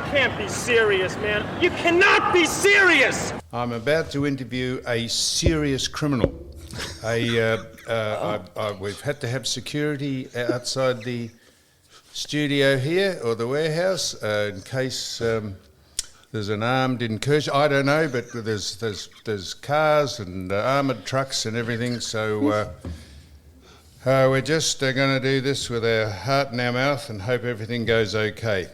you can't be serious, man. You cannot be serious! I'm about to interview a serious criminal. We've had to have security outside the studio here, or the warehouse, in case there's an armed incursion. I don't know, but there's cars and armoured trucks and everything, so we're just going to do this with our heart in our mouth and hope everything goes okay.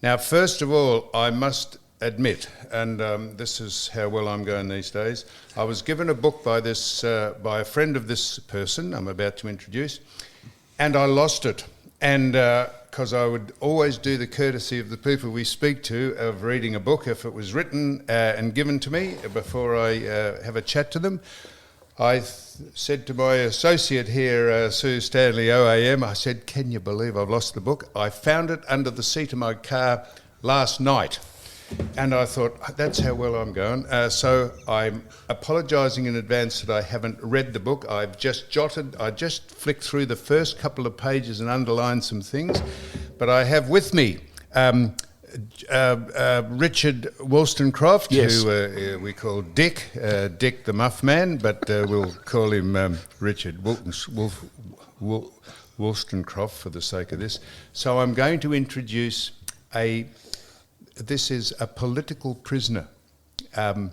Now, first of all, I must admit, and this is how well I'm going these days, I was given a book by a friend of this person I'm about to introduce, and I lost it. And because I would always do the courtesy of the people we speak to of reading a book if it was written and given to me before I have a chat to them. I said to my associate here, Sue Stanley, OAM, I said, can you believe I've lost the book? I found it under the seat of my car last night. And I thought, that's how well I'm going. So I'm apologising in advance that I haven't read the book. I just flicked through the first couple of pages and underlined some things. But I have with me Richard Wollstonecroft, yes, who we call Dick the Muff Man, but we'll call him Richard Wollstonecroft for the sake of this. So I'm going to introduce this is a political prisoner, and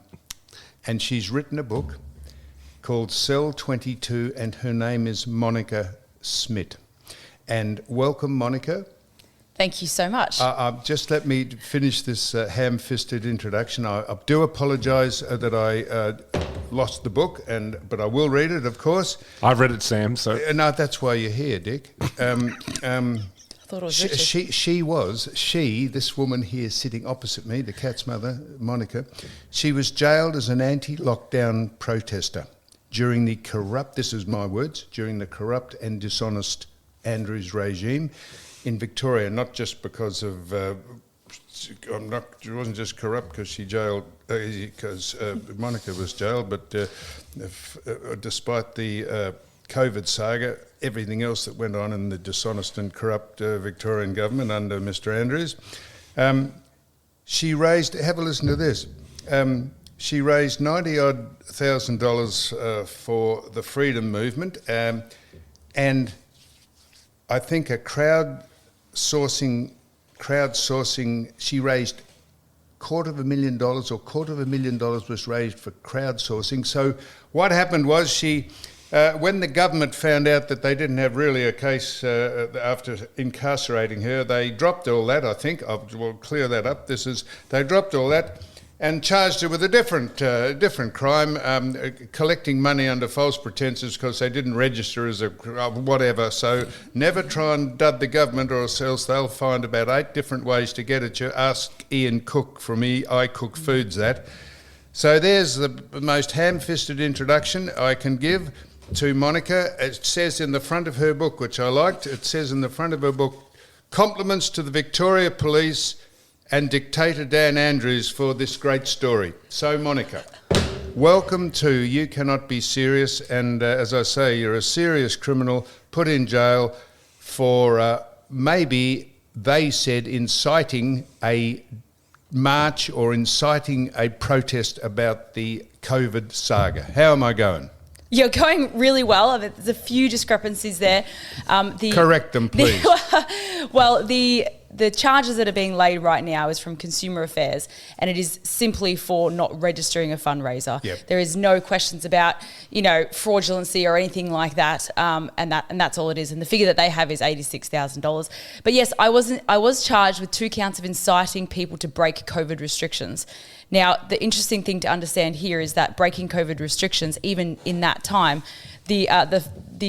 she's written a book called Cell 22, and her name is Monica Smit. And welcome, Monica. Thank you so much. Just let me finish this ham-fisted introduction. I do apologise that I lost the book, but I will read it, of course. I've read it, Sam. So no, that's why you're here, Dick. Thought it was Richard. She, this woman here sitting opposite me, the cat's mother, Monica, she was jailed as an anti-lockdown protester during the corrupt, this is my words, during the corrupt and dishonest Andrews regime in Victoria, not just because of, it wasn't just corrupt because because Monica was jailed, but despite the COVID saga, everything else that went on in the dishonest and corrupt Victorian government under Mr Andrews. She raised, have a listen to this, she raised $90,000 for the freedom movement, and I think crowdsourcing, she raised $250,000 was raised for crowdsourcing. So what happened was when the government found out that they didn't have really a case after incarcerating her, they dropped all that, I think. We'll clear that up. They dropped all that and charged her with a different crime, collecting money under false pretences because they didn't register as a whatever. So never try and dud the government, or else they'll find about 8 different ways to get at you. Ask Ian Cook from I Cook Foods that. So there's the most ham-fisted introduction I can give to Monica. It says in the front of her book, which I liked, it says in the front of her book, compliments to the Victoria Police and dictator Dan Andrews for this great story. So Monica, welcome to You Cannot Be Serious, and as I say, you're a serious criminal put in jail for maybe, they said, inciting a march or inciting a protest about the COVID saga. How am I going? You're going really well. There's a few discrepancies there. Correct them, please. The charges that are being laid right now is from Consumer Affairs, and it is simply for not registering a fundraiser. Yep. There is no questions about, fraudulency or anything like that, and that's all it is. And the figure that they have is $86,000. But yes, I was charged with 2 counts of inciting people to break COVID restrictions. Now, the interesting thing to understand here is that breaking COVID restrictions, even in that time, the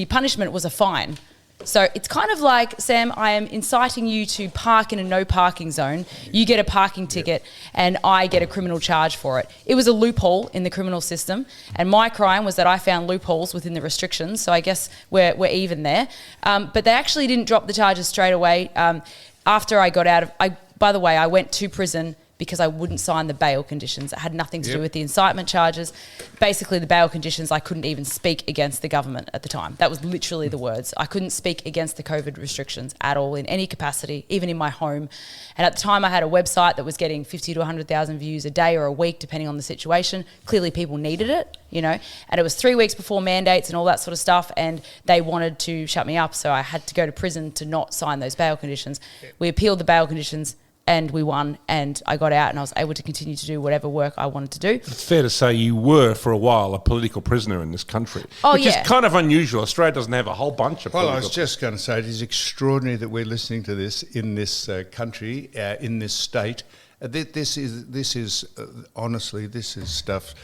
punishment was a fine. So it's kind of like, Sam, I am inciting you to park in a no parking zone. You get a parking ticket and I get a criminal charge for it. It was a loophole in the criminal system, and my crime was that I found loopholes within the restrictions. So I guess we're even there. But they actually didn't drop the charges straight away. After I got out of, by the way, I went to prison because I wouldn't sign the bail conditions. It had nothing to do with the incitement charges. Basically, the bail conditions, I couldn't even speak against the government at the time. That was literally the words. I couldn't speak against the COVID restrictions at all in any capacity, even in my home. And at the time, I had a website that was getting 50 to 100,000 views a day or a week, depending on the situation. Clearly, people needed it, you know. And it was 3 weeks before mandates and all that sort of stuff, and they wanted to shut me up, so I had to go to prison to not sign those bail conditions. We appealed the bail conditions, and we won, and I got out and I was able to continue to do whatever work I wanted to do. It's fair to say you were, for a while, a political prisoner in this country. Oh, which yeah. is kind of unusual. Australia doesn't have a whole bunch of Well, I political... was just going to say, it is extraordinary that we're listening to this in this country, in this state. This is honestly, this is stuff.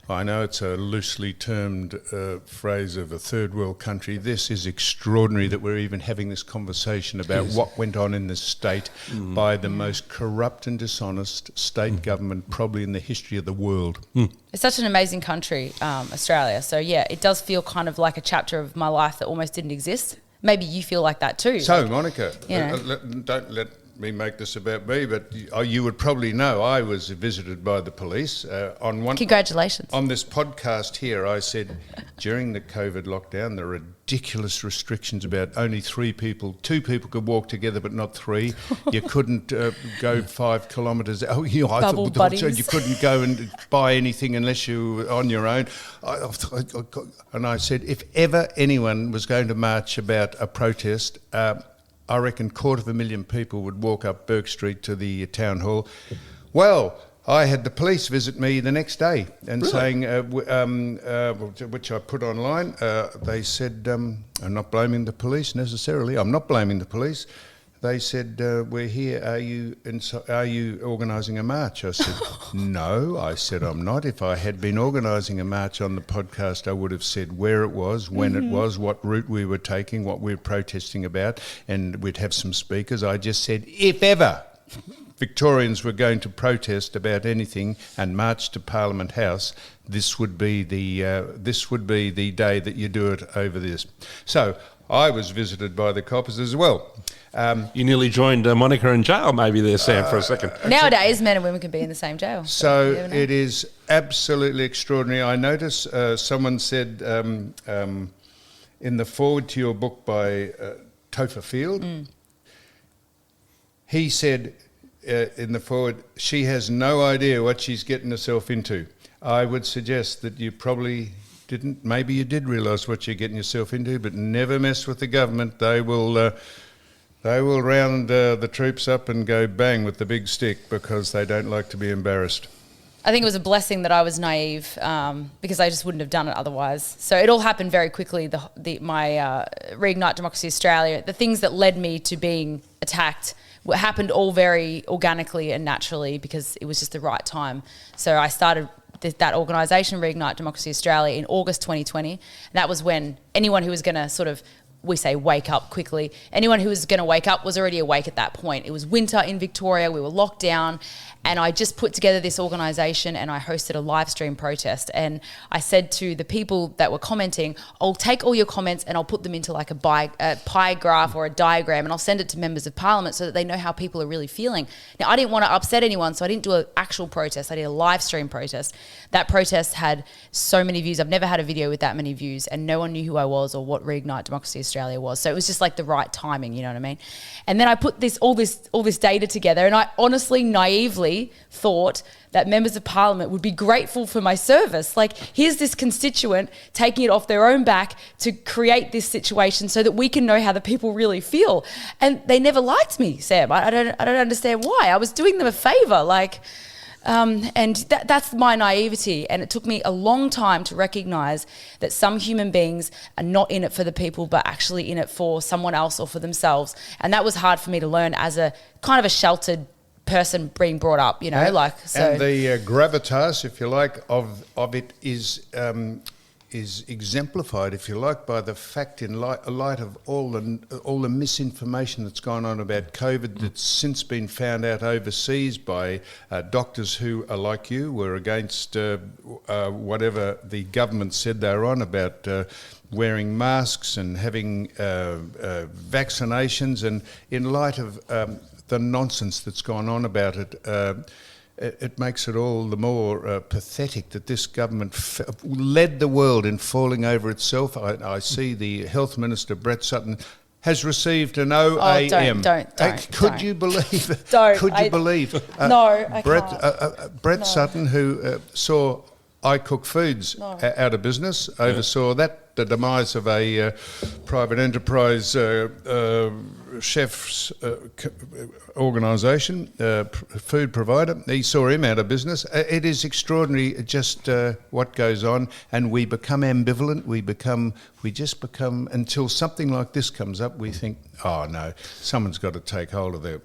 I know it's a loosely termed phrase of a third world country. This is extraordinary that we're even having this conversation about what went on in this state by the most corrupt and dishonest state government probably in the history of the world. It's such an amazing country, Australia. So yeah, it does feel kind of like a chapter of my life that almost didn't exist. Maybe you feel like that too. So, like, Monica, you know. don't let me make this about me, but you would probably know I was visited by the police on one. Congratulations. On this podcast here, I said during the COVID lockdown, the ridiculous restrictions about only 2 people could walk together, but not 3. You couldn't go 5 kilometres. Oh, you know, Bubble buddies. You couldn't go and buy anything unless you were on your own. And I said, if ever anyone was going to march about a protest, I reckon 250,000 people would walk up Burke Street to the town hall. Well, I had the police visit me the next day and saying, which I put online, they said, I'm not blaming the police necessarily. I'm not blaming the police. They said, we're here. Are you organising a march? I said, no. I said, I'm not. If I had been organising a march on the podcast, I would have said where it was, when it was, what route we were taking, what we were protesting about, and we'd have some speakers. I just said, if ever Victorians were going to protest about anything and march to Parliament House, this would be the day that you do it over this. So I was visited by the coppers as well. You nearly joined Monica in jail maybe there, Sam, for a second. Nowadays, men and women can be in the same jail. So it is absolutely extraordinary. I notice someone said in the foreword to your book by Topher Field, he said in the foreword, she has no idea what she's getting herself into. I would suggest that you probably didn't. Maybe you did realise what you're getting yourself into, but never mess with the government. They will round the troops up and go bang with the big stick because they don't like to be embarrassed. I think it was a blessing that I was naive because I just wouldn't have done it otherwise. So it all happened very quickly. My Reignite Democracy Australia, the things that led me to being attacked happened all very organically and naturally because it was just the right time. So I started that organisation, Reignite Democracy Australia, in August 2020. And that was when anyone who was going to sort of, we say wake up quickly, anyone who was going to wake up was already awake at that point. It was winter in Victoria, we were locked down, and I just put together this organisation and I hosted a live stream protest. And I said to the people that were commenting, I'll take all your comments and I'll put them into like a pie graph or a diagram, and I'll send it to members of parliament so that they know how people are really feeling. Now, I didn't want to upset anyone, so I didn't do an actual protest. I did a live stream protest. That protest had so many views. I've never had a video with that many views, and no one knew who I was or what Reignite Democracy Australia was. So it was just like the right timing, you know what I mean? And then I put all this data together, and I honestly, naively thought that members of parliament would be grateful for my service. Like, here's this constituent taking it off their own back to create this situation so that we can know how the people really feel. And they never liked me, Sam. I don't understand why. I was doing them a favour, like. And that's my naivety, and it took me a long time to recognise that some human beings are not in it for the people but actually in it for someone else or for themselves. And that was hard for me to learn as a kind of a sheltered person being brought up, you know, and, like so. And the gravitas, if you like, of it is exemplified, if you like, by the fact in light of all the misinformation that's gone on about COVID that's since been found out overseas by doctors who are like you, were against whatever the government said they were on about wearing masks and having vaccinations, and in light of the nonsense that's gone on about it, it makes it all the more pathetic that this government led the world in falling over itself. I see the Health Minister, Brett Sutton, has received an OAM. Could you believe it? Could you believe? No, I can't. Brett Sutton, who saw I Cook Foods out of business, oversaw that, the demise of a private enterprise chef's organisation, food provider. He saw him out of business. It is extraordinary just what goes on, and we become ambivalent. We just become, until something like this comes up, we think, oh no, someone's got to take hold of the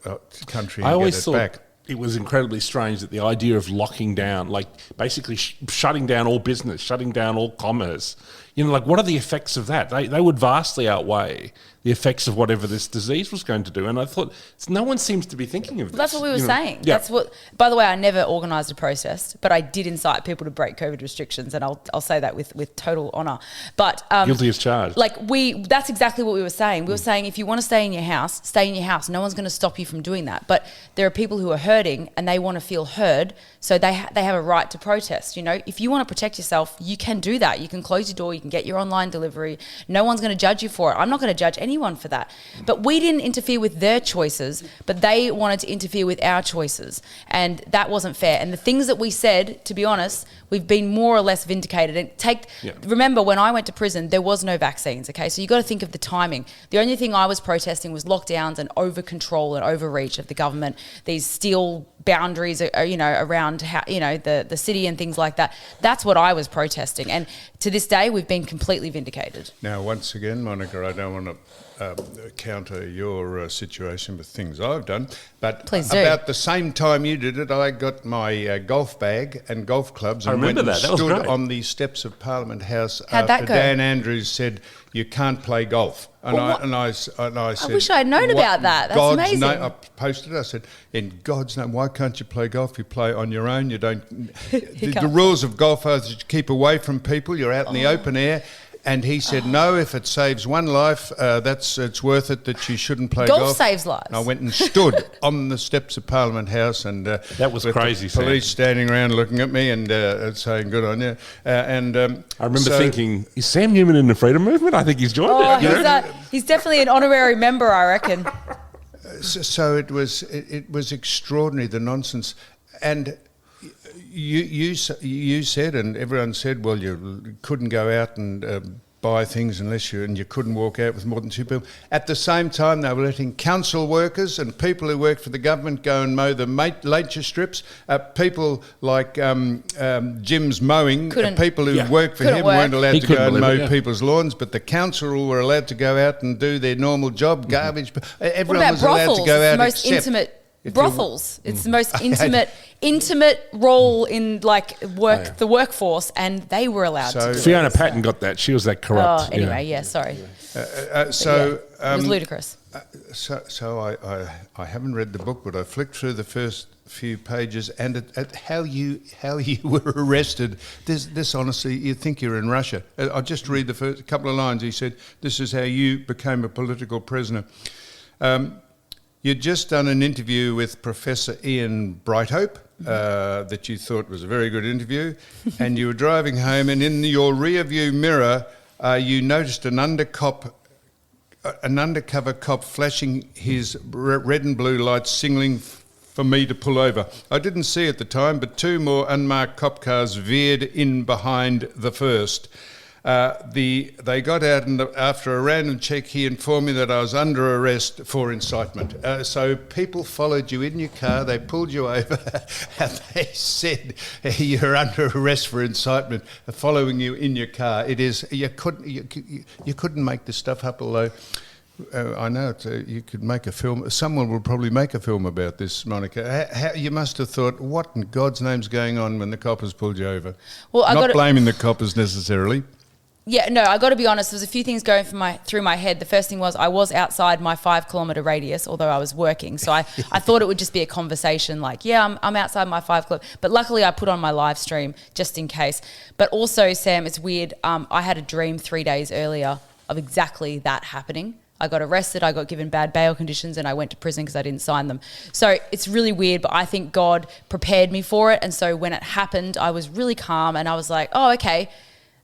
country and get it back. It was incredibly strange that the idea of locking down, like basically shutting down all business, shutting down all commerce, like what are the effects of that? They would vastly outweigh the effects of whatever this disease was going to do. And I thought, no one seems to be thinking of this. That's what we were saying. Yeah. That's what. By the way, I never organised a protest, but I did incite people to break COVID restrictions, and I'll say that with total honour. But guilty as charged. That's exactly what we were saying. We were saying if you want to stay in your house, stay in your house. No one's going to stop you from doing that. But there are people who are hurting and they want to feel heard, so they have a right to protest. If you want to protect yourself, you can do that. You can close your door. You can get your online delivery. No one's going to judge you for it. I'm not going to judge anyone for that. But we didn't interfere with their choices, but they wanted to interfere with our choices. And that wasn't fair. And the things that we said, to be honest, we've been more or less vindicated. Remember, when I went to prison, there was no vaccines, okay? So you got to think of the timing. The only thing I was protesting was lockdowns and over control and overreach of the government, these steel boundaries, around how, the city and things like that. That's what I was protesting. And to this day, we've been completely vindicated. Now, once again, Monica, I don't want to counter your situation with things I've done, but please do. About the same time you did it, I got my golf bag and golf clubs and went and stood on the steps of Parliament House after Dan Andrews said you can't play golf. And I said, I wish I had known about that. That's amazing. I posted it. I said, in God's name, why can't you play golf? You play on your own. You don't. the rules of golf are that you keep away from people. You're out in the open air. And he said, no, if it saves one life, it's worth it that you shouldn't play golf. Golf saves lives. And I went and stood on the steps of Parliament House, and that was crazy. The police standing around looking at me and saying, "Good on you." I remember thinking, is Sam Newman in the freedom movement? I think he's joined it. He's definitely an honorary member, I reckon. So it was extraordinary, the nonsense, and. You said, and everyone said, well, you couldn't go out and buy things unless you couldn't walk out with more than two people. At the same time, they were letting council workers and people who work for the government go and mow the nature strips. People like Jim's mowing, people who work for him weren't allowed to go and mow people's lawns, but the council were allowed to go out and do their normal job, garbage. Everyone was allowed to go out except... Brothels. It's the most intimate role in the workforce, and they were allowed to do Fiona Patton got that. She was that corrupt. Sorry. It was ludicrous. So I haven't read the book, but I flicked through the first few pages, and at how you were arrested. This honestly, you think you're in Russia. I'll just read the first couple of lines. He said, "This is how you became a political prisoner." You'd just done an interview with Professor Ian Brighthope that you thought was a very good interview, and you were driving home, and in your rear view mirror, you noticed an undercover cop flashing his red and blue lights, signaling for me to pull over. I didn't see at the time, but two more unmarked cop cars veered in behind the first. They got out, and after a random check, he informed me that I was under arrest for incitement. So people followed you in your car, they pulled you over, and they said you're under arrest for incitement, following you in your car. It is you couldn't make this stuff up, although. I know you could make a film. Someone will probably make a film about this, Monica. You must have thought, what in God's name's going on when the coppers pulled you over? Well, not blaming the coppers necessarily. Yeah, no, I got to be honest. There was a few things going through my head. The first thing was I was outside my 5-kilometre radius, although I was working. So I thought it would just be a conversation like, I'm outside my 5 kilometre. But luckily I put on my live stream just in case. But also, Sam, it's weird. I had a dream 3 days earlier of exactly that happening. I got arrested, I got given bad bail conditions, and I went to prison because I didn't sign them. So it's really weird, but I think God prepared me for it. And so when it happened, I was really calm and I was like, oh, okay,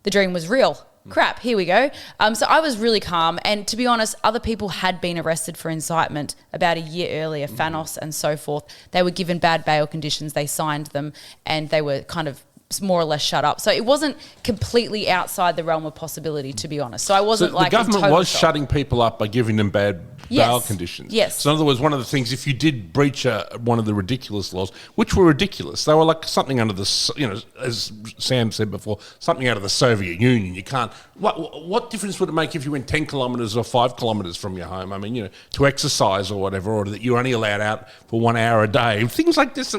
the dream was real. Crap, here we go. So I was really calm. And to be honest, other people had been arrested for incitement about a year earlier, Fanos and so forth. They were given bad bail conditions, they signed them, and they were kind of more or less shut up. So it wasn't completely outside the realm of possibility, to be honest. So I wasn't the government was shock. shutting people up by giving them bad bail conditions. Yes. So in other words, one of the things, if you did breach one of the ridiculous laws, which were ridiculous, they were like something under the, as Sam said before, something out of the Soviet Union. You can't. What difference would it make if you went 10 kilometres or 5 kilometres from your home? I mean, to exercise or whatever, or that you're only allowed out for 1 hour a day. Things like this.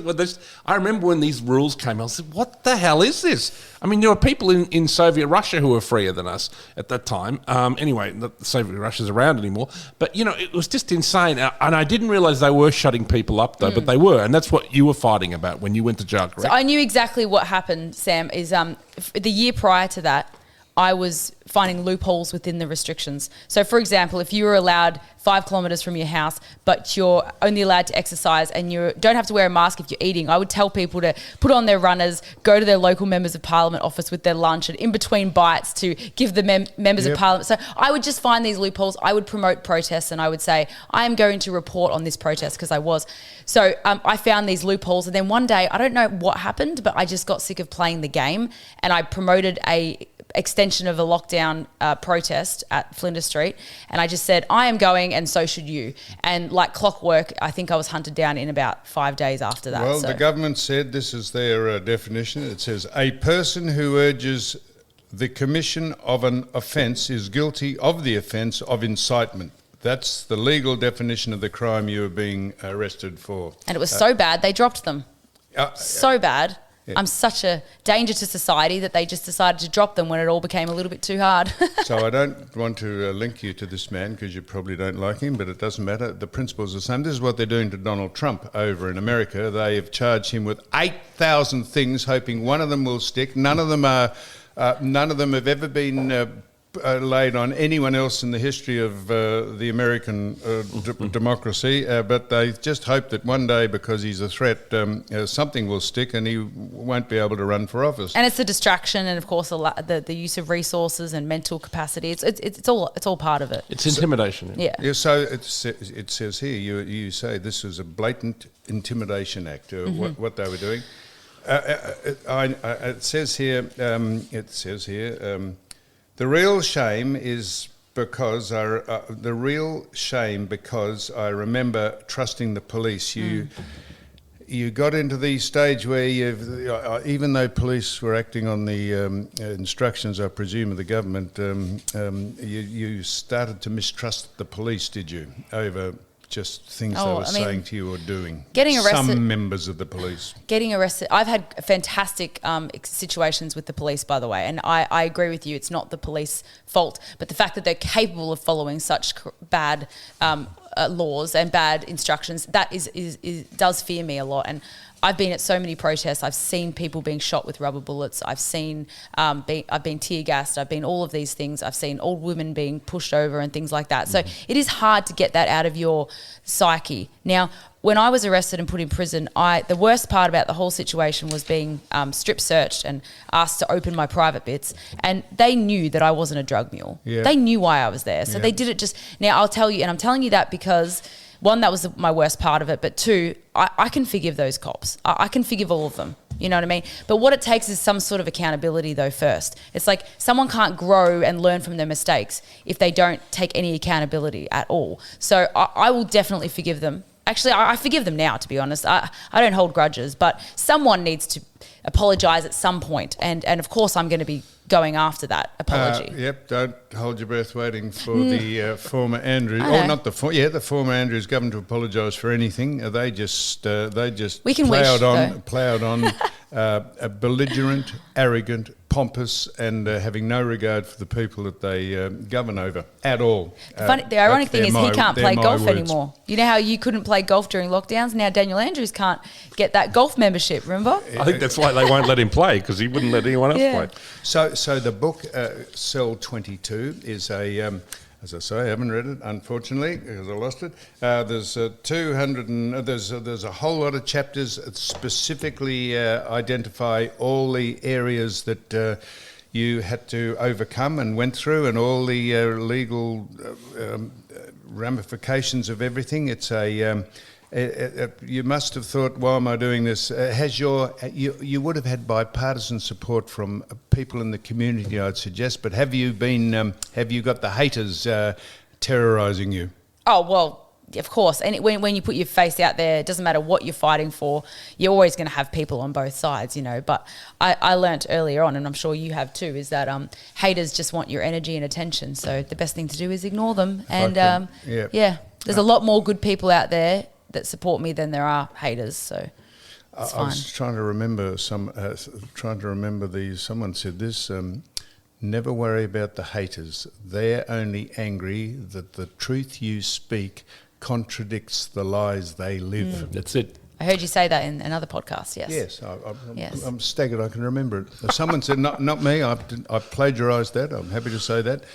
I remember when these rules came, I said, what the hell is this? I mean, there were people in Soviet Russia who were freer than us at that time. Anyway, not that Soviet Russia's around anymore. But, it was just insane. And I didn't realise they were shutting people up, though, but they were. And that's what you were fighting about when you went to jail, correct? So I knew exactly what happened, Sam, is the year prior to that, I was finding loopholes within the restrictions. So, for example, if you were allowed 5 kilometres from your house, but you're only allowed to exercise and you don't have to wear a mask if you're eating, I would tell people to put on their runners, go to their local members of parliament office with their lunch, and in between bites to give the members of parliament. So I would just find these loopholes. I would promote protests and I would say, I am going to report on this protest, because I was. So I found these loopholes, and then one day, I don't know what happened, but I just got sick of playing the game, and I promoted a extension of a lockdown protest at Flinders Street, and I just said, I am going and so should you. And like clockwork, I think I was hunted down in about 5 days after that. Well, the government said, this is their definition, it says, a person who urges the commission of an offence is guilty of the offence of incitement. That's the legal definition of the crime you were being arrested for. And it was so bad, they dropped them. So bad. Yeah. I'm such a danger to society that they just decided to drop them when it all became a little bit too hard. So I don't want to link you to this man because you probably don't like him, but it doesn't matter. The principle's the same. This is what they're doing to Donald Trump over in America. They have charged him with 8,000 things, hoping one of them will stick. None of them have ever been laid on anyone else in the history of the American democracy, but they just hope that one day, because he's a threat, something will stick and he won't be able to run for office. And it's a distraction, and of course the use of resources and mental capacity. It's all part of it. It's intimidation. Yeah. So it says here, you say this was a blatant intimidation act. What they were doing. It says here. The real shame is because I remember trusting the police. You got into the stage where even though police were acting on the instructions, I presume, of the government, you started to mistrust the police, did you, over just things they were saying to you or doing? Getting arrested. Some members of the police. Getting arrested. I've had fantastic situations with the police, by the way, and I agree with you. It's not the police fault, but the fact that they're capable of following such bad laws and bad instructions, that does fear me a lot. And I've been at so many protests. I've seen people being shot with rubber bullets. I've been tear gassed. I've been all of these things. I've seen old women being pushed over and things like that. So it is hard to get that out of your psyche. Now, when I was arrested and put in prison, the worst part about the whole situation was being strip searched and asked to open my private bits. And they knew that I wasn't a drug mule. Yeah. They knew why I was there. So they did it just... Now, I'll tell you, and I'm telling you that because... One, that was my worst part of it. But two, I can forgive those cops. I can forgive all of them. You know what I mean? But what it takes is some sort of accountability, though, first. It's like someone can't grow and learn from their mistakes if they don't take any accountability at all. So I will definitely forgive them. Actually, I forgive them now, to be honest. I don't hold grudges, but someone needs to apologise at some point. And of course, I'm going to be going after that apology. Yep, don't hold your breath waiting for the former Andrew. The former Andrews government to apologise for anything. They just ploughed on, belligerent, arrogant, pompous, and having no regard for the people that they govern over at all. The ironic thing is he can't play golf anymore. You know how you couldn't play golf during lockdowns? Now Daniel Andrews can't get that golf membership, remember? I think that's why they won't let him play, because he wouldn't let anyone else play. So the book, Cell 22, is a As I say, I haven't read it, unfortunately, because I lost it. There's 200 and there's a whole lot of chapters that specifically identify all the areas that you had to overcome and went through, and all the legal ramifications of everything. It's you must have thought, why am I doing this? You would have had bipartisan support from people in the community, I'd suggest, but have you got the haters terrorising you? Oh, well, of course. And when you put your face out there, it doesn't matter what you're fighting for, you're always going to have people on both sides, But I learnt earlier on, and I'm sure you have too, is that haters just want your energy and attention. So the best thing to do is ignore them. And there's a lot more good people out there that support me than there are haters. So it's fine. I was trying to remember someone said this. Never worry about the haters. They're only angry that the truth you speak contradicts the lies they live. That's it. I heard you say that in another podcast, yes. Yes, I'm staggered I can remember it. Someone said, not me, I plagiarised that, I'm happy to say that.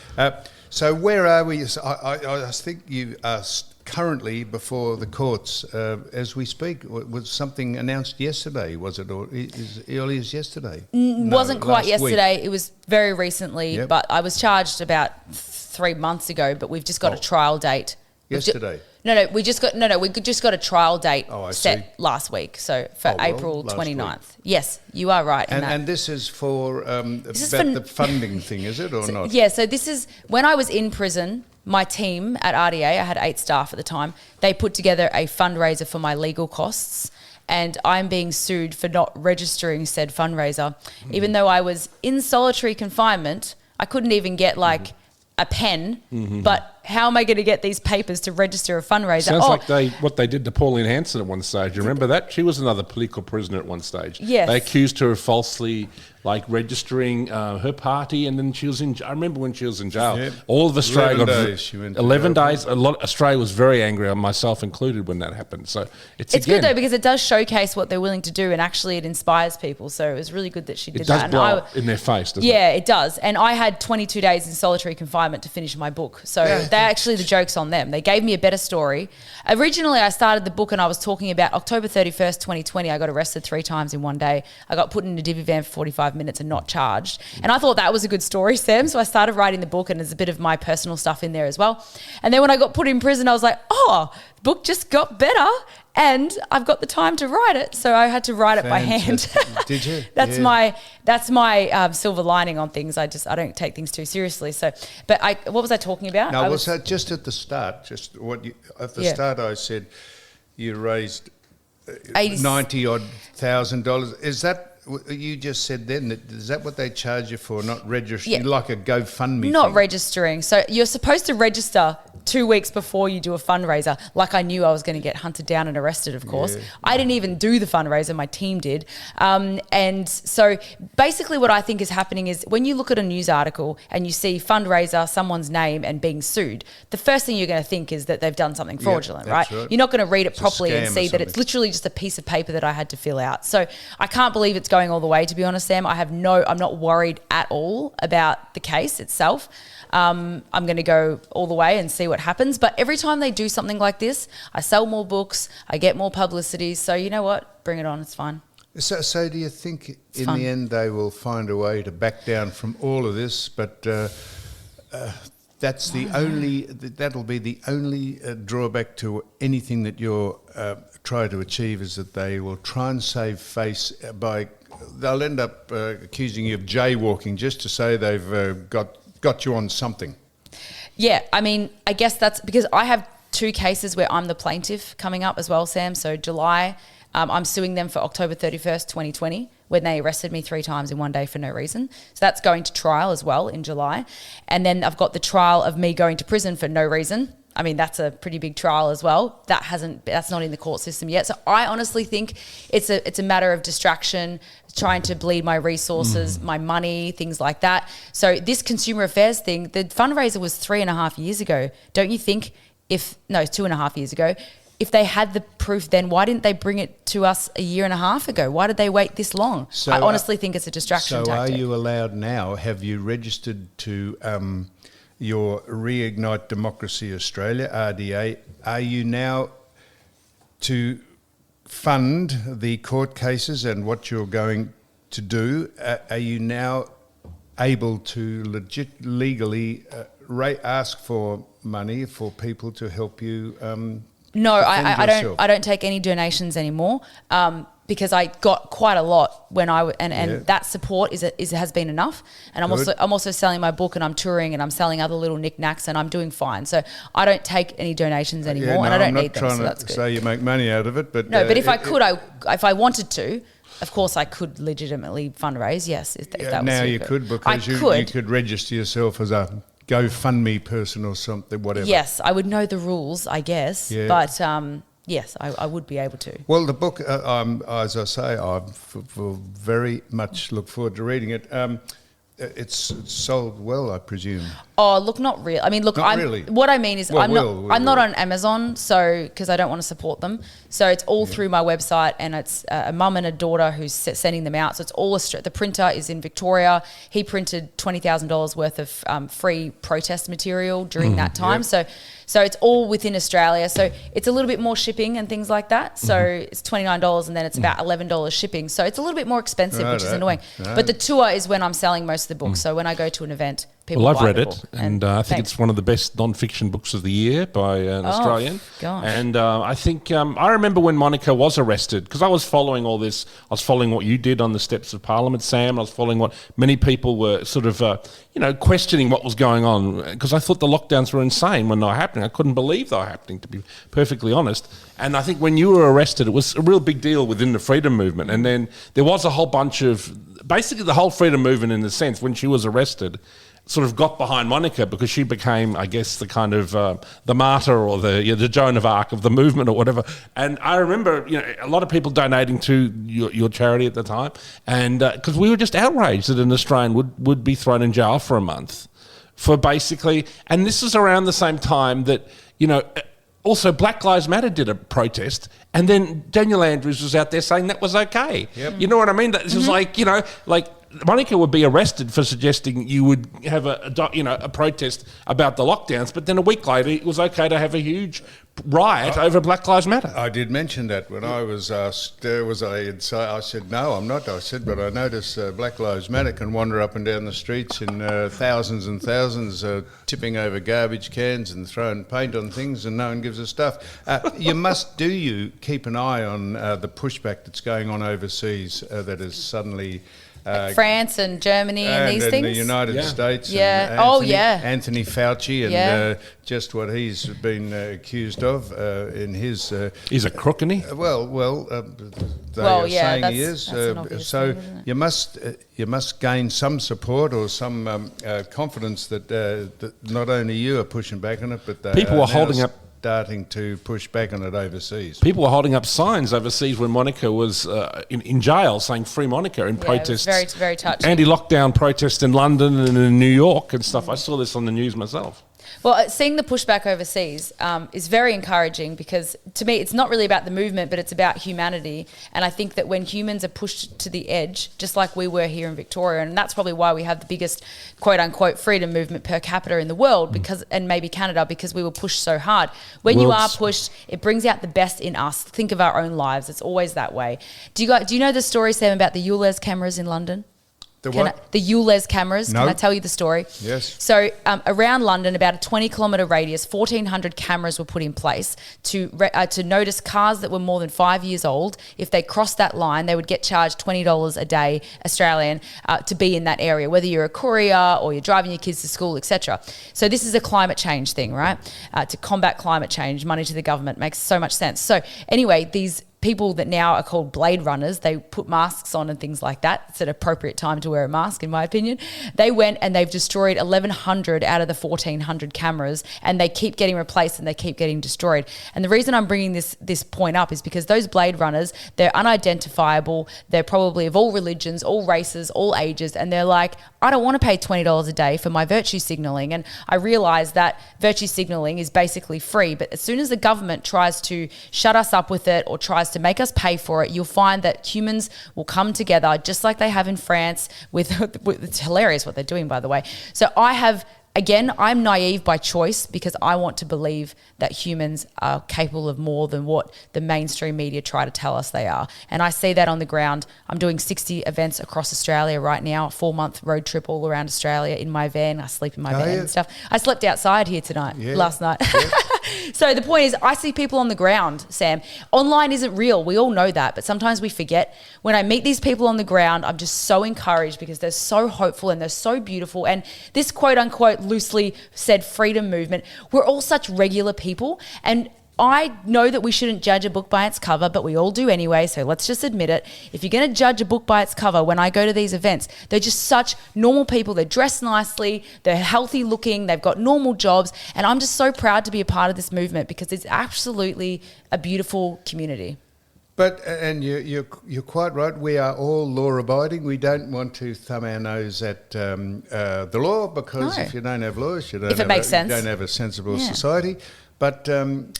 So where are we? I think you are currently before the courts as we speak. Was something announced yesterday, was it, or as early as yesterday? Wasn't quite yesterday, week. It was very recently, Yep. but I was charged about 3 months ago, but we've just got a trial date. Yesterday? We just got a trial date set see. last week, so for April last 29th. week. Yes, you are right. And this is for the funding thing, is it, or not? Yeah, so this is, when I was in prison, my team at RDA, I had 8 staff at the time, they put together a fundraiser for my legal costs, and I'm being sued for not registering said fundraiser. Even though I was in solitary confinement, I couldn't even get a pen, but how am I going to get these papers to register a fundraiser? Sounds like what they did to Pauline Hanson at one stage. You remember that? She was another political prisoner at one stage. Yes. They accused her of falsely registering her party, and then I remember when she was in jail. Yep. All of Australia 11 got days she went to 11 jail. days. Australia was very angry, myself included, when that happened. So it's good though, because it does showcase what they're willing to do, and actually it inspires people. So it was really good that she did it does that. blow up in their face, doesn't it? Yeah, it does. And I had 22 days in solitary confinement to finish my book. So the joke's on them. They gave me a better story. Originally, I started the book and I was talking about October 31st, 2020. I got arrested 3 times in one day. I got put in a divvy van for 45 minutes and not charged. And I thought that was a good story, Sam. So I started writing the book, and there's a bit of my personal stuff in there as well. And then when I got put in prison, I was like, the book just got better. And I've got the time to write it, so I had to write it by hand. Did you? That's my silver lining on things. I don't take things too seriously. So, but what was I talking about? No, was that just at the start? Start, I said you raised $90,000. Is that you just said then? Is that what they charge you for? Not registering, like a GoFundMe? Not thing? registering. So you're supposed to register 2 weeks before you do a fundraiser. Like I knew I was going to get hunted down and arrested, of course. Yeah. I didn't even do the fundraiser, my team did. And so basically what I think is happening is when you look at a news article and you see fundraiser, someone's name and being sued, the first thing you're going to think is that they've done something fraudulent, right? You're not going to read it properly and see that it's literally just a piece of paper that I had to fill out. So I can't believe it's going all the way, to be honest, Sam. I'm not worried at all about the case itself. I'm going to go all the way and see what happens. But every time they do something like this, I sell more books, I get more publicity. So you know what? Bring it on. It's fine. So do you think It's fun. the end they will find a way to back down from all of this? But that'll be the only drawback to anything that you're trying to achieve, is that they will try and save face they'll end up accusing you of jaywalking just to say they've got you on something. Yeah, I mean, I guess that's because I have 2 cases where I'm the plaintiff coming up as well, Sam. So July, I'm suing them for October 31st, 2020, when they arrested me 3 times in one day for no reason. So that's going to trial as well in July. And then I've got the trial of me going to prison for no reason. I mean, that's a pretty big trial as well. That's not in the court system yet. So I honestly think it's a matter of distraction, trying to bleed my resources, my money, things like that. So this consumer affairs thing, the fundraiser was 3.5 years ago. Don't you think 2.5 years ago, if they had the proof then, why didn't they bring it to us a year and a half ago? Why did they wait this long? So, I honestly think it's a distraction tactic. So are you allowed now, have you registered to your Reignite Democracy Australia, RDA, are you now to fund the court cases and what you're going to do? Are you now able to legally ask for money for people to help you? No, I yourself? don't take any donations anymore. Because I got quite a lot when that support has been enough. And I'm also selling my book, and I'm touring, and I'm selling other little knickknacks, and I'm doing fine. So I don't take any donations anymore, and I don't need them. So that's good. I'm not trying to say you make money out of it, but no. But if if I wanted to, of course, I could legitimately fundraise. Yes, if that was now super. you could, because you could register yourself as a GoFundMe person or something, whatever. Yes, I would know the rules, I guess. Yeah. But yes, I would be able to. Well, the book, as I say, I very much look forward to reading it. It's sold well, I presume. Oh, look, not real. I mean, look, really. What I mean is, I'm not on Amazon, so because I don't want to support them. So it's all through my website, and it's a mum and a daughter who's sending them out. So it's all the printer is in Victoria. He printed $20,000 worth of free protest material during that time. Yep. So it's all within Australia. So it's a little bit more shipping and things like that. So it's $29, and then it's about $11 shipping. So it's a little bit more expensive, which is annoying. Right. But the tour is when I'm selling most of the books. So when I go to an event, people I've buy read the it, book. and I think it's one of the best non-fiction books of the year by an Australian. Gosh. And I think I remember when Monica was arrested, because I was following all this. I was following what you did on the steps of Parliament, Sam. I was following what many people were sort of, questioning what was going on, because I thought the lockdowns were insane when they were happening. I couldn't believe they were happening, to be perfectly honest. And I think when you were arrested, it was a real big deal within the freedom movement. And then there was a whole bunch of, basically the whole freedom movement, in a sense, when she was arrested, sort of got behind Monica, because she became, I guess, the kind of the martyr, or the Joan of Arc of the movement, or whatever. And I remember, a lot of people donating to your charity at the time, and because we were just outraged that an Australian would be thrown in jail for a month for basically, and this is around the same time that also Black Lives Matter did a protest, and then Daniel Andrews was out there saying that was okay. Yep. You know what I mean? This is like Monica would be arrested for suggesting you would have a protest about the lockdowns, but then a week later it was okay to have a huge riot over Black Lives Matter. I did mention that when I was asked, I said, no, I'm not. I said, but I notice Black Lives Matter can wander up and down the streets in thousands and thousands, tipping over garbage cans and throwing paint on things, and no one gives a stuff. You must keep an eye on the pushback that's going on overseas that is suddenly... France and Germany and these things? The United States. Yeah. Anthony Fauci and just what he's been accused of in his... he's a crook, isn't he? They are saying he is. So you must gain some support or some confidence that not only you are pushing back on it, but people are holding up... starting to push back on it overseas. People were holding up signs overseas when Monica was in jail, saying "Free Monica" in protests. Very, very touching. Anti-lockdown protests in London and in New York and stuff. I saw this on the news myself. Well, seeing the pushback overseas is very encouraging, because to me it's not really about the movement, but it's about humanity. And I think that when humans are pushed to the edge, just like we were here in Victoria, and that's probably why we have the biggest quote-unquote freedom movement per capita in the world, and maybe Canada, because we were pushed so hard. When you are pushed, it brings out the best in us. Think of our own lives. It's always that way. Do you know the story, Sam, about the ULEZ cameras in London? The what? The ULEZ cameras. No. Can I tell you the story? Yes. So around London, about a 20-kilometre radius, 1,400 cameras were put in place to notice cars that were more than 5 years old. If they crossed that line, they would get charged $20 a day Australian to be in that area, whether you're a courier or you're driving your kids to school, etc. So this is a climate change thing, right? To combat climate change, money to the government makes so much sense. So anyway, these people that now are called blade runners, they put masks on and things like that. It's an appropriate time to wear a mask, in my opinion. They went and they've destroyed 1,100 out of the 1,400 cameras, and they keep getting replaced and they keep getting destroyed. And the reason I'm bringing this point up is because those blade runners, they're unidentifiable. They're probably of all religions, all races, all ages, and they're like, I don't want to pay $20 a day for my virtue signalling. And I realise that virtue signalling is basically free, but as soon as the government tries to shut us up with it or tries to make us pay for it, you'll find that humans will come together just like they have in France it's hilarious what they're doing, by the way. So I have again, I'm naive by choice because I want to believe that humans are capable of more than what the mainstream media try to tell us they are. And I see that on the ground. I'm doing 60 events across Australia right now, a 4-month road trip all around Australia in my van. I sleep in my van and stuff. I slept outside here last night. Yeah. So the point is, I see people on the ground, Sam. Online isn't real. We all know that, but sometimes we forget. When I meet these people on the ground, I'm just so encouraged because they're so hopeful and they're so beautiful. And this quote unquote loosely said freedom movement, we're all such regular people. And I know that we shouldn't judge a book by its cover, but we all do anyway, so let's just admit it. If you're going to judge a book by its cover, when I go to these events, they're just such normal people. They're dressed nicely, they're healthy looking, they've got normal jobs, and I'm just so proud to be a part of this movement because it's absolutely a beautiful community. But, and you're quite right, we are all law-abiding. We don't want to thumb our nose at the law because if you don't have laws, you don't have a sensible society. But to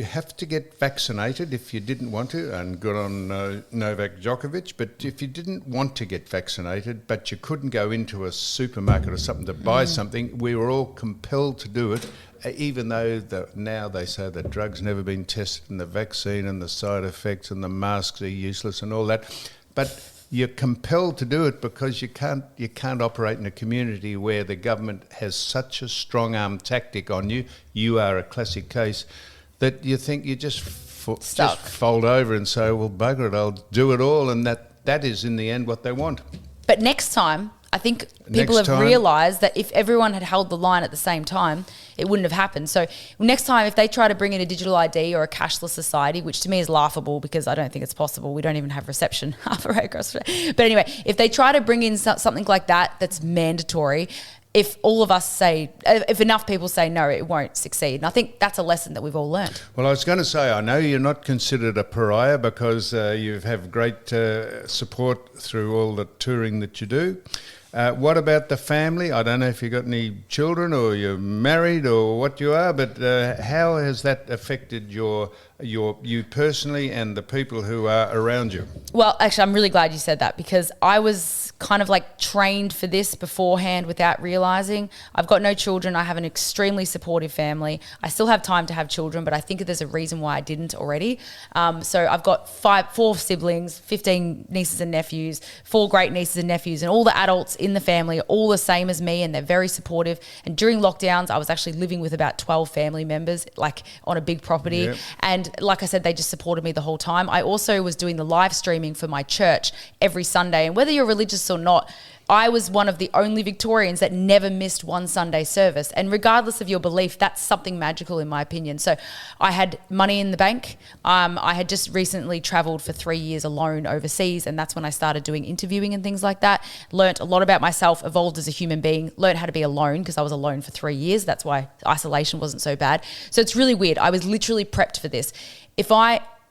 have to get vaccinated if you didn't want to, and good on Novak Djokovic, but if you didn't want to get vaccinated but you couldn't go into a supermarket or something to buy something, we were all compelled to do it, even though now they say the drug's never been tested and the vaccine and the side effects and the masks are useless and all that. But you're compelled to do it because you can't operate in a community where the government has such a strong arm tactic on you. You are a classic case that you think you just fold over and say, well, bugger it, I'll do it all, and that is in the end what they want. But next time, I think people have realised that if everyone had held the line at the same time, it wouldn't have happened. So next time, if they try to bring in a digital ID or a cashless society, which to me is laughable because I don't think it's possible. We don't even have reception halfway across. But anyway, if they try to bring in something like that that's mandatory, if all of us say, if enough people say no, it won't succeed. And I think that's a lesson that we've all learned. Well, I was going to say, I know you're not considered a pariah because you have great support through all the touring that you do. What about the family? I don't know if you've got any children or you're married or what you are, but how has that affected you personally and the people who are around you? Well, actually, I'm really glad you said that because I was kind of like trained for this beforehand without realising. I've got no children. I have an extremely supportive family. I still have time to have children, but I think there's a reason why I didn't already. So I've got 4 siblings, 15 nieces and nephews, 4 great nieces and nephews, and all the adults in the family are all the same as me and they're very supportive. And during lockdowns, I was actually living with about 12 family members, like on a big property. Yep. And like I said, they just supported me the whole time. I also was doing the live streaming for my church every Sunday. And whether you're religious or not, I was one of the only Victorians that never missed one Sunday service. And regardless of your belief, that's something magical in my opinion. So I had money in the bank. I had just recently travelled for 3 years alone overseas, and that's when I started doing interviewing and things like that. Learnt a lot about myself, evolved as a human being, learnt how to be alone because I was alone for 3 years. That's why isolation wasn't so bad. So it's really weird. I was literally prepped for this.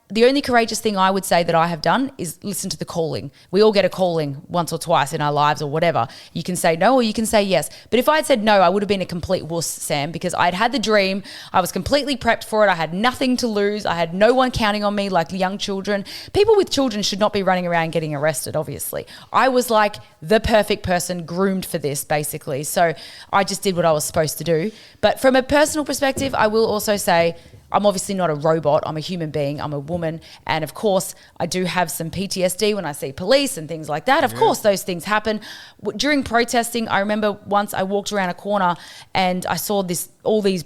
The only courageous thing I would say that I have done is listen to the calling. We all get a calling once or twice in our lives or whatever. You can say no or you can say yes. But if I had said no, I would have been a complete wuss, Sam, because I'd had the dream. I was completely prepped for it. I had nothing to lose. I had no one counting on me like young children. People with children should not be running around getting arrested, obviously. I was like the perfect person groomed for this, basically. So I just did what I was supposed to do. But from a personal perspective, I will also say, I'm obviously not a robot. I'm a human being. I'm a woman. And of course, I do have some PTSD when I see police and things like that. Of course, those things happen. During protesting, I remember once I walked around a corner and I saw all these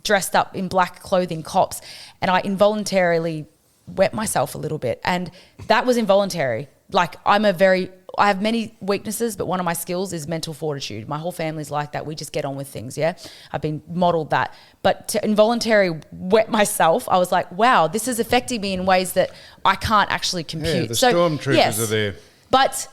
dressed up in black clothing cops, and I involuntarily wet myself a little bit. And that was involuntary. Like I have many weaknesses, but one of my skills is mental fortitude. My whole family's like that. We just get on with things, yeah? I've been modelled that. But to involuntarily wet myself, I was like, wow, this is affecting me in ways that I can't actually compute. Yeah, the stormtroopers are there. But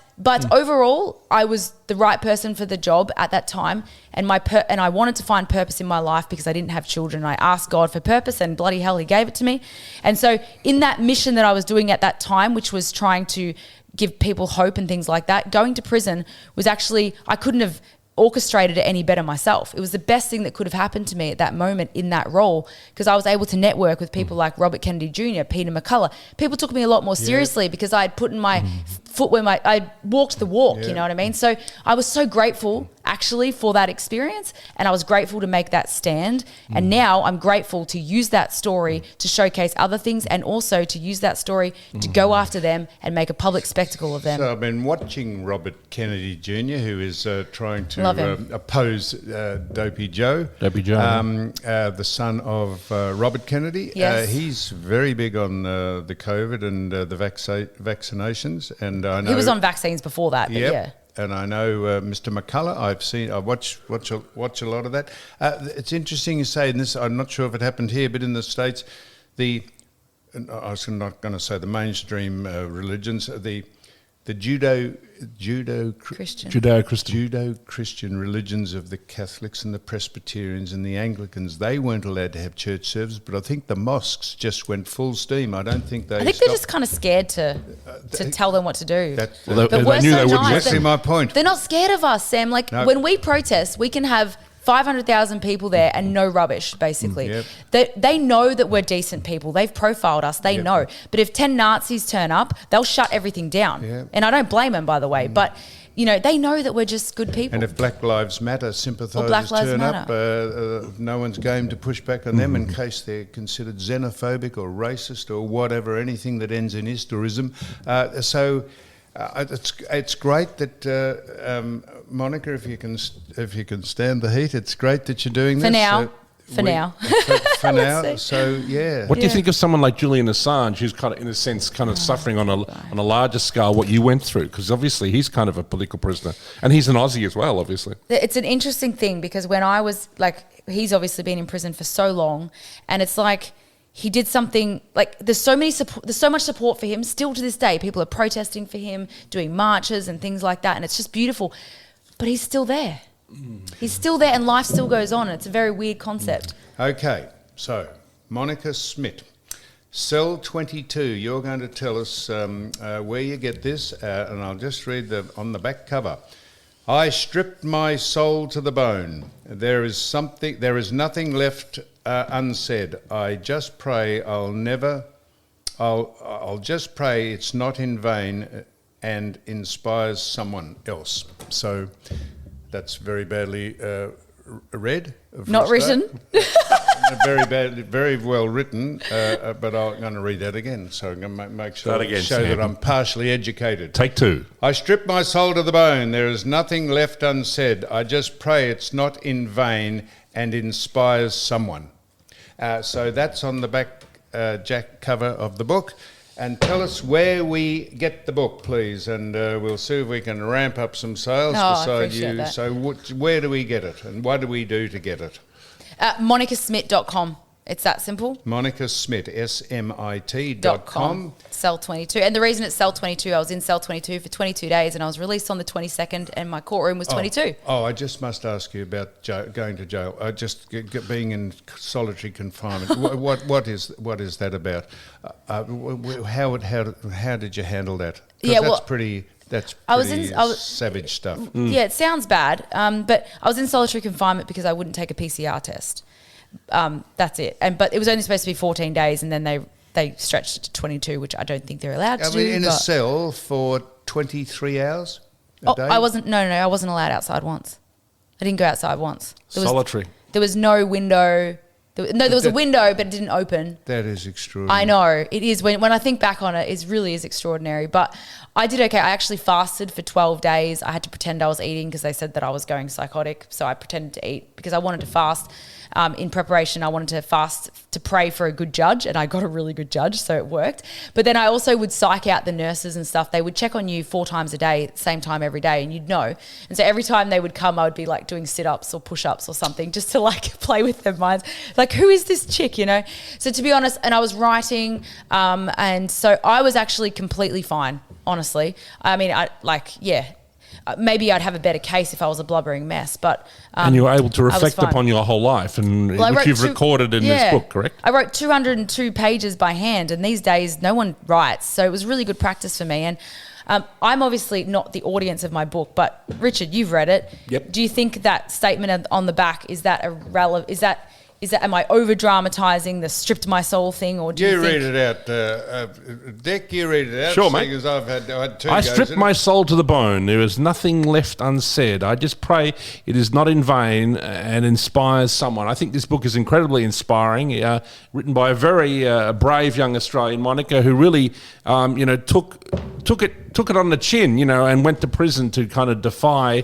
overall, I was the right person for the job at that time, and I wanted to find purpose in my life because I didn't have children. I asked God for purpose, and bloody hell, He gave it to me. And so in that mission that I was doing at that time, which was trying to give people hope and things like that, going to prison was actually, I couldn't have orchestrated it any better myself. It was the best thing that could have happened to me at that moment in that role, because I was able to network with people like Robert Kennedy Jr., Peter McCullough. People took me a lot more seriously because I had put in my foot where I walked the walk, you know what I mean? So I was so grateful actually for that experience, and I was grateful to make that stand. And now I'm grateful to use that story to showcase other things, and also to use that story to go after them and make a public spectacle of them. So I've been watching Robert Kennedy Jr., who is trying Love to him. oppose Dopey Joe. Dopey Joe. The son of Robert Kennedy. Yes. He's very big on the COVID and the vaccinations. And I know He was on vaccines before that, but Yep. yeah. And I know Mr. McCullough. I watch a lot of that. It's interesting you say, and this I'm not sure if it happened here, but in the States, and I was not going to say the mainstream religions, the Christian. Judeo-Christian religions of the Catholics and the Presbyterians and the Anglicans, they weren't allowed to have church service, but I think the mosques just went full steam. I don't think they. I think they're just kind of scared to tell them what to do. Well, But they we're knew so they wouldn't nice. Exactly my point. They're not scared of us, Sam. Like No. when we protest, we can have 500,000 people there and no rubbish, basically. Yep. They know that we're decent people. They've profiled us. They Yep. know. But if 10 Nazis turn up, they'll shut everything down. Yep. And I don't blame them, by the way. But, you know, they know that we're just good people. And if Black Lives Matter Or sympathisers Black Lives turn up, Matter. no one's game to push back on them in case they're considered xenophobic or racist or whatever, anything that ends in istorism. It's great that Monica, if you can stand the heat, it's great that you're doing this. For now. For now. For now. see. So yeah. What do you think of someone like Julian Assange, who's kind of, in a sense, kind of suffering on a larger scale what you went through? Because obviously he's kind of a political prisoner, and he's an Aussie as well, obviously. It's an interesting thing because when I was like, he's obviously been in prison for so long, and it's like he did something like there's so much support for him still to this day. People are protesting for him, doing marches and things like that, and it's just beautiful. But he's still there. He's still there, and life still goes on. It's a very weird concept. Okay, so Monica Smit, Cell 22. You're going to tell us where you get this, and I'll just read on the back cover. I stripped my soul to the bone. There is nothing left unsaid. I just pray I'll just pray it's not in vain and inspires someone else. So that's very badly read. Not written. Very badly, very well written, but I'm going to read that again. So I'm going to make sure Start again, show Sam. that I'm partially educated. Take two. I strip my soul to the bone. There is nothing left unsaid. I just pray it's not in vain and inspires someone. So that's on the back jack cover of the book. And tell us where we get the book, please, and we'll see if we can ramp up some sales I beside appreciate you. that. So where do we get it, and what do we do to get it? MonicaSmit.com. It's that simple. Monica Smit, SMIT.com. Cell 22. And the reason it's Cell 22, I was in Cell 22 for 22 days and I was released on the 22nd and my courtroom was 22. Oh, I just must ask you about going to jail. Being in solitary confinement. what is that about? How did you handle that? 'Cause Yeah, well, that's pretty savage stuff. Yeah, it sounds bad, but I was in solitary confinement because I wouldn't take a PCR test. That's it. But it was only supposed to be 14 days, and then they stretched it to 22, which I don't think they're allowed to Are do. we in a cell for 23 hours a day? I wasn't. No, I wasn't allowed outside once. I didn't go outside once. Solitary. There was no window. There was a window, but it didn't open. That is extraordinary. I know it is. When I think back on it, it really is extraordinary. But I did okay. I actually fasted for 12 days. I had to pretend I was eating because they said that I was going psychotic. So I pretended to eat because I wanted to fast. In preparation, I wanted to fast to pray for a good judge, and I got a really good judge, so it worked. But then I also would psych out the nurses and stuff. They would check on you 4 times a day, same time every day, and you'd know. And so every time they would come, I would be like doing sit-ups or push-ups or something just to like play with their minds. Like, who is this chick, you know? So to be honest, and I was writing, and so I was actually completely fine, honestly. I mean, maybe I'd have a better case if I was a blubbering mess, but and you were able to I was reflect fine. upon your whole life, and Well, I which wrote you've recorded in this book, correct? I wrote 202 pages by hand, and these days no one writes, so it was really good practice for me. And I'm obviously not the audience of my book, but Richard, you've read it. Yep. Do you think that statement on the back is that am I over dramatizing the stripped my soul thing, or do you think? read it out, Dick. You read it out. Sure, mate. Because I had two. I goes stripped at my it. soul to the bone. There is nothing left unsaid. I just pray it is not in vain and inspires someone. I think this book is incredibly inspiring, written by a very brave young Australian, Monica, who really, took it on the chin, and went to prison to kind of defy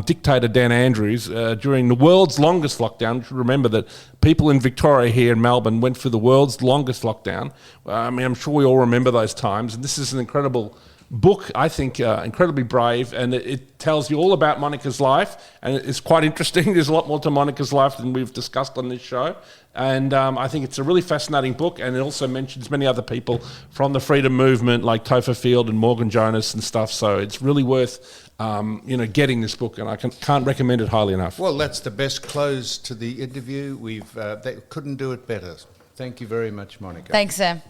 dictator Dan Andrews during the world's longest lockdown. You should remember that people in Victoria here in Melbourne went through the world's longest lockdown. I'm sure we all remember those times. And this is an incredible book, I think, incredibly brave, and it tells you all about Monica's life, and it's quite interesting. There's a lot more to Monica's life than we've discussed on this show, and I think it's a really fascinating book, and it also mentions many other people from the freedom movement like Topher Field and Morgan Jonas and stuff, so it's really worth getting this book, and I can't recommend it highly enough. Well, that's the best close to the interview. They couldn't do it better. Thank you very much, Monica. Thanks, Sam.